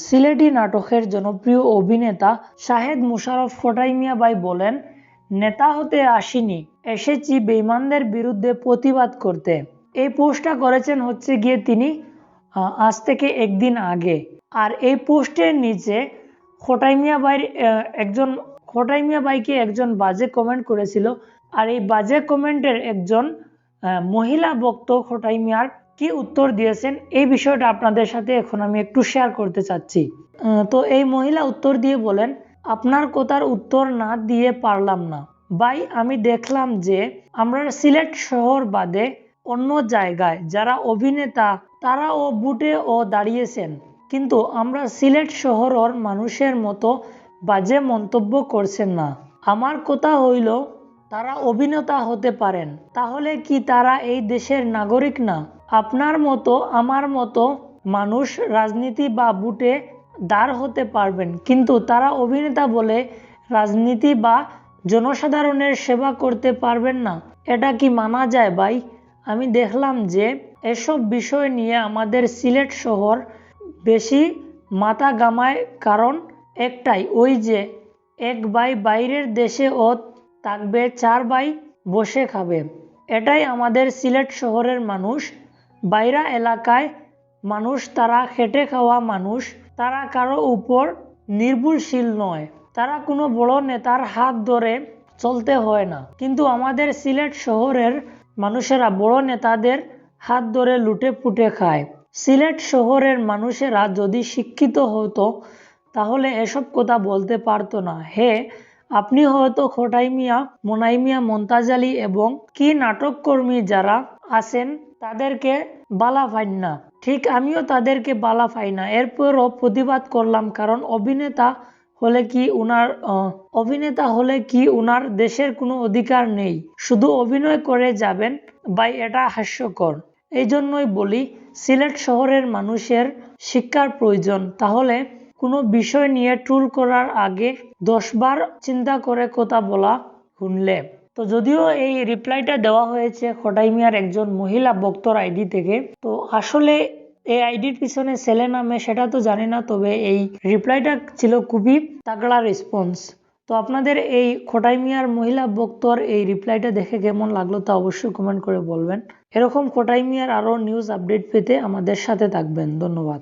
সিলেটি নাটকের জনপ্রিয় অভিনেতা শাহেদ মোশাররফ খোটাই মিয়া ভাই বলেন, নেতা হতে আসিনি, এসেছি বেঈমানদের বিরুদ্ধে প্রতিবাদ করতে। এই পোস্টটা করেছেন হচ্ছে গিয়ে তিনি আজ থেকে একদিন আগে। আর এই পোস্টের নিচে খোটাই মিয়া ভাইকে একজন বাজে কমেন্ট করেছিল। আর এই বাজে কমেন্টের একজন মহিলা ভক্ত খোটাই মিয়ার কি উত্তর দিয়েছেন এই বিষয়টা আপনাদের সাথে এখন আমি একটু শেয়ার করতে চাচ্ছি। তো এই মহিলা উত্তর দিয়ে বলেন, আপনার কথার উত্তর না দিয়ে পারলাম না ভাই। আমি দেখলাম যে আমরা সিলেট শহর বাদে অন্য জায়গায় যারা অভিনেতা তারাও বুটে ও দাঁড়িয়েছেন, কিন্তু আমরা সিলেট শহরের মানুষের মতো বাজে মন্তব্য করছেন না। আমার কথা হইল, তারা অভিনেতা হতে পারেন, তাহলে কি তারা এই দেশের নাগরিক না? আপনার মতো আমার মতো মানুষ রাজনীতি বা বুটে দাঁড় হতে পারবেন, কিন্তু তারা অভিনেতা বলে রাজনীতি বা জনসাধারণের সেবা করতে পারবেন না। এটা কি মানা যায় ভাই? আমি দেখলাম যে এসব বিষয় নিয়ে আমাদের সিলেট শহর বেশি মাথা ঘামায়, কারণ একটাই, ওই যে এক ভাই বাইরের দেশে ও থাকবে, 4 ভাই বসে খাবে। এটাই আমাদের সিলেট শহরের মানুষ। বাইরা এলাকায় মানুষ, তারা খেটে খাওয়া মানুষ, তারা কারো উপর নির্ভরশীল নয়, তারা কোনো বড় নেতার হাত ধরে চলতে হয় না। কিন্তু আমাদের সিলেট শহরের মানুষেরা বড় নেতাদের হাত ধরে লুটে পুটে খায়। সিলেট শহরের মানুষেরা যদি শিক্ষিত হতো তাহলে এসব কথা বলতে পারতো না। হে, আপনি হয়তো খোটাই মিয়া, মোনাই মিয়া, মমতাজ আলী এবং কি নাটককর্মী যারা আছেন তাদেরকে বালা পাইন না, ঠিক আমিও তাদেরকে বালা পাই না। এরপরও প্রতিবাদ করলাম, কারণ অভিনেতা হলে কি উনার দেশের কোনো অধিকার নেই? শুধু অভিনয় করে যাবেন ভাই, এটা হাস্যকর। এই জন্যই বলি সিলেট শহরের মানুষের শিক্ষার প্রয়োজন। তাহলে কোনো বিষয় নিয়ে ট্রোল করার আগে 10 বার চিন্তা করে কথা বলা শুনলে। তো যদিও এই রিপ্লাইটা দেওয়া হয়েছে খোটাই মিয়ার একজন মহিলা ভক্তর আইডি থেকে, তো আসলে এই আইডির পিছনে ছেলে নামে সেটা তো জানি না, তবে এই রিপ্লাইটা ছিল খুবই তাগড়া রেসপন্স। তো আপনাদের এই খোটাই মিয়ার মহিলা ভক্তর এই রিপ্লাইটা দেখে কেমন লাগলো তা অবশ্যই কমেন্ট করে বলবেন। এরকম খোটাই মিয়ার আরো নিউজ আপডেট পেতে আমাদের সাথে থাকবেন। ধন্যবাদ।